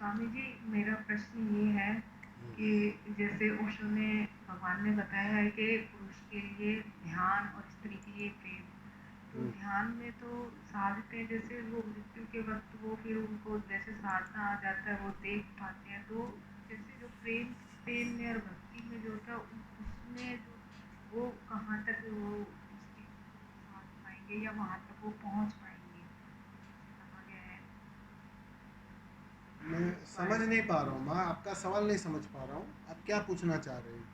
स्वामी जी, मेरा प्रश्न ये है कि जैसे ओशो ने भगवान ने बताया है कि पुरुष के लिए ध्यान और स्त्री के लिए प्रेम। तो ध्यान में तो साधते जैसे वो मृत्यु के वक्त वो फिर उनको जैसे साधना आ जाता है, वो देख पाते हैं। तो जैसे जो प्रेम प्रेम में और भक्ति में जो होता है उसमें जो वो कहाँ तक वो उस चीज को साध पाएंगे या वहां तक वो पहुंच पाएंगे, कहा गया है मैं इस समझ बारे में। नहीं पा रहा हूँ माँ, आपका सवाल नहीं समझ पा रहा हूँ। आप क्या पूछना चाह रहे हैं?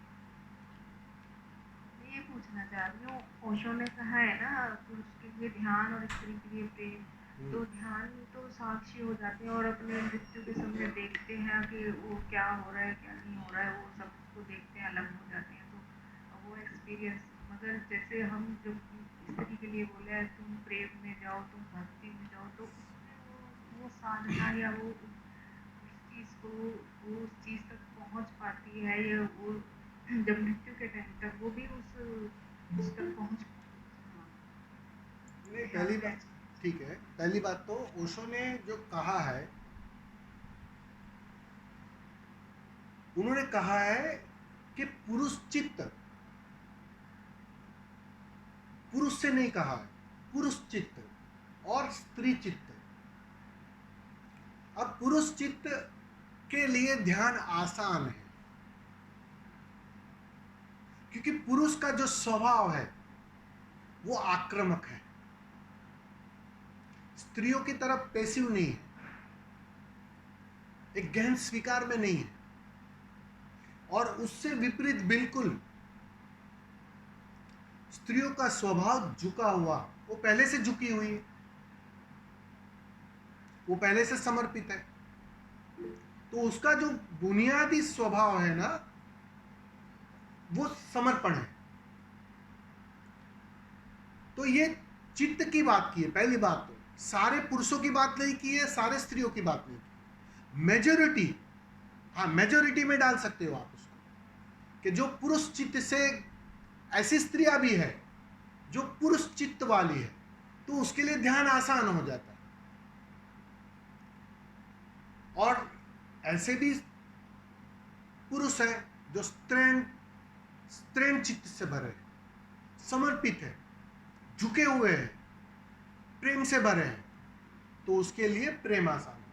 मैं ये पूछना चाह रही हूँ, ओशो ने कहा है ना पुरुष के लिए ध्यान और स्त्री के लिए प्रेम। तो ध्यान में तो साक्षी हो जाते हैं और अपने मृत्यु के समय देखते हैं कि वो क्या हो रहा है क्या नहीं हो रहा है, वो सब उसको देखते हैं, अलग हो जाते हैं। तो वो एक्सपीरियंस, मगर जैसे हम जो स्त्री के लिए बोले हैं तुम प्रेम में जाओ, तुम भक्ति में जाओ, तो उसमें वो साधना या वो उस चीज को वो उस चीज तक पहुंच पाती है, या वो जब मृत्यु के टाइम तक वो भी उस तक पहुंच। हाँ, नहीं, ध्यान पहली में बात, ठीक है, पहली बात तो ओशो ने जो कहा है, उन्होंने कहा है कि पुरुष चित्त, पुरुष से नहीं कहा है, पुरुष चित्त और स्त्री चित्त। अब पुरुष चित्त के लिए ध्यान आसान है, क्योंकि पुरुष का जो स्वभाव है वो आक्रामक है, स्त्रियों की तरफ पैसिव नहीं है, एक गहन स्वीकार में नहीं है। और उससे विपरीत बिल्कुल स्त्रियों का स्वभाव झुका हुआ, वो पहले से झुकी हुई है, वो पहले से समर्पित है। तो उसका जो बुनियादी स्वभाव है ना, वो समर्पण है। तो ये चित्त की बात की है पहली बात। तो सारे पुरुषों की बात नहीं की है, सारे स्त्रियों की बात नहीं की। मेजोरिटी, हाँ मेजोरिटी में डाल सकते हो आप उसको, कि जो पुरुष चित्त से, ऐसी स्त्रियां भी है जो पुरुष चित्त वाली है, तो उसके लिए ध्यान आसान हो जाता है। और ऐसे भी पुरुष है जो स्त्रीण स्त्रीण चित्त से भरे हैं, समर्पित है, झुके हुए हैं, प्रेम से भरे हैं, तो उसके लिए प्रेम आसान है।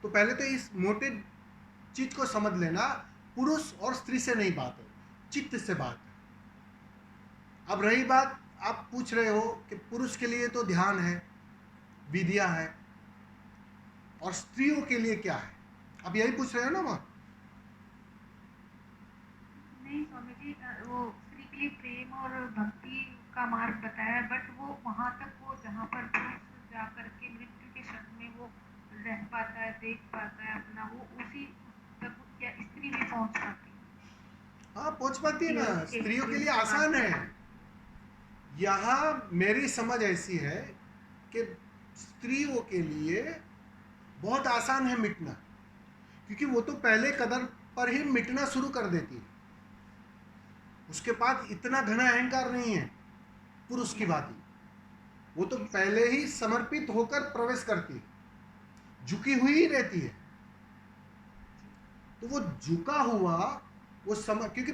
तो पहले तो इस मोटे चीज को समझ लेना, पुरुष और स्त्री से नहीं बात है, चित्त से बात है। अब रही बात, आप पूछ रहे हो कि पुरुष के लिए तो ध्यान है, विधियां है, और स्त्रियों के लिए क्या है, अब यही पूछ रहे हो ना माँ? नहीं स्वामी जी, वो स्त्री के लिए प्रेम और भक्ति का मार्ग बताया है, बट वो वहां तक वो जहाँ पर पुरुष जा करके मृत्यु के क्षण में वो रह पाता है, देख पाता है अपना, वो उसी तक क्या स्त्री भी पहुंच पाती है? हाँ पहुंच पाती है ना, केवल स्त्रियों के लिए एक्सपीरियंस के आसान है। माध्यम यहाँ मेरी समझ ऐसी है कि स्त्रियों के लिए बहुत आसान है मिटना, क्योंकि वो तो पहले कदम पर ही मिटना शुरू कर देती है। उसके पास इतना घना अहंकार नहीं है पुरुष की भांति, वो तो से। पहले ही समर्पित होकर प्रवेश करती है, झुकी हुई ही रहती है। तो वो झुका हुआ, वो क्योंकि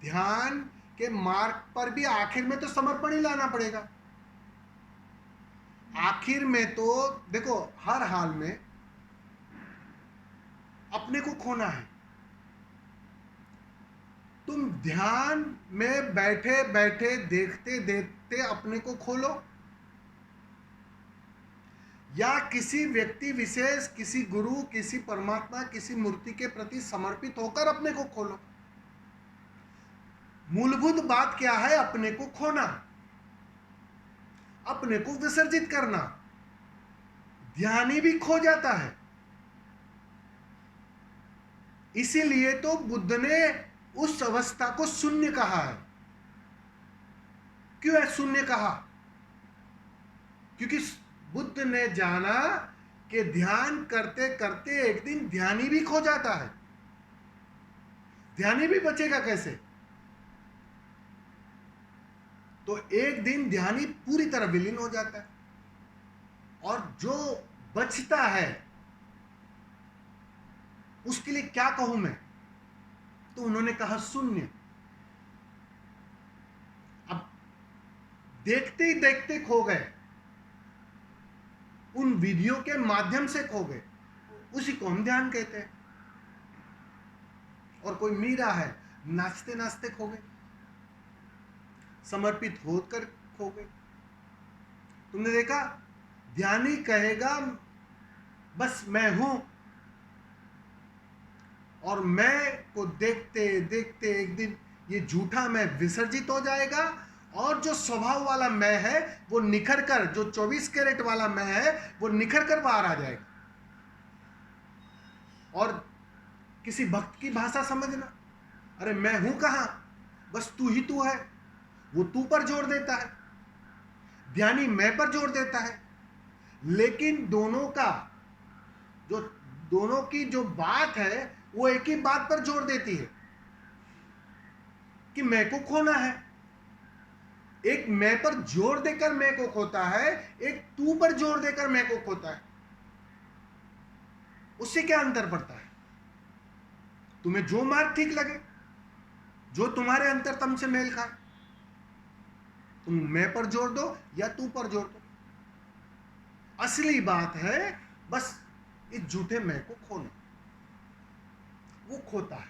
ध्यान के मार्ग पर भी आखिर में तो समर्पण ही लाना पड़ेगा। आखिर में तो देखो, हर हाल में अपने को खोना है। तुम ध्यान में बैठे बैठे देखते देखते अपने को खोलो, या किसी व्यक्ति विशेष, किसी गुरु, किसी परमात्मा, किसी मूर्ति के प्रति समर्पित होकर अपने को खोलो। मूलभूत बात क्या है? अपने को खोना, अपने को विसर्जित करना। ध्यानी भी खो जाता है। इसीलिए तो बुद्ध ने उस अवस्था को शून्य कहा है। क्यों है शून्य कहा? क्योंकि बुद्ध ने जाना कि ध्यान करते करते एक दिन ध्यानी भी खो जाता है। ध्यानी भी बचेगा कैसे? तो एक दिन ध्यानी पूरी तरह विलीन हो जाता है, और जो बचता है उसके लिए क्या कहूं मैं? तो उन्होंने कहा शून्य। अब देखते ही देखते खो गए, उन वीडियो के माध्यम से खो गए। उसी को हम ध्यान कहते हैं। और कोई मीरा है, नाचते नाचते खो गए, समर्पित होकर खो गए। तुमने देखा, ध्यानी कहेगा बस मैं हूं, और मैं को देखते देखते एक दिन ये झूठा मैं विसर्जित हो जाएगा, और जो स्वभाव वाला मैं है वो निखर कर, जो 24 कैरेट वाला मैं है वो निखर कर बाहर आ जाएगा। और किसी भक्त की भाषा समझना, अरे मैं हूं कहां, बस तू ही तू है। वो तू पर जोर देता है, ध्यानी मैं पर जोर देता है। लेकिन दोनों की जो बात है वो एक ही बात पर जोर देती है कि मैं को खोना है। एक मैं पर जोर देकर मैं को खोता है, एक तू पर जोर देकर मैं को खोता है। उससे क्या अंतर पड़ता है? तुम्हें जो मार्ग ठीक लगे, जो तुम्हारे अंतरतम से मेल खाए, तुम मैं पर जोर दो या तू पर जोर दो। असली बात है बस इस झूठे मैं को खोना। वो खोता है,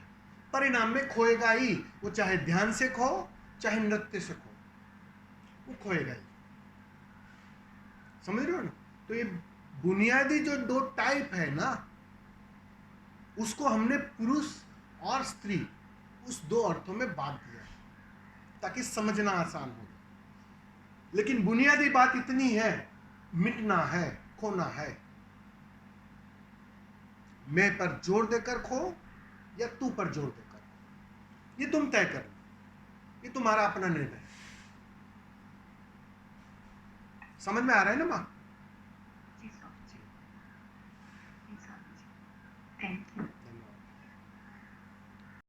परिणाम में खोएगा ही। वो चाहे ध्यान से खो, चाहे नृत्य से खो, वो खोएगा ही। समझ रहे हो ना? तो ये बुनियादी जो दो टाइप है ना, उसको हमने पुरुष और स्त्री उस दो अर्थों में बांट दिया है ताकि समझना आसान हो। लेकिन बुनियादी बात इतनी है, मिटना है, खोना है। मैं पर जोर देकर खो या तू पर जोर देकर खो, ये तुम तय करना, ये तुम्हारा अपना निर्णय है। समझ में आ रहा है ना मां?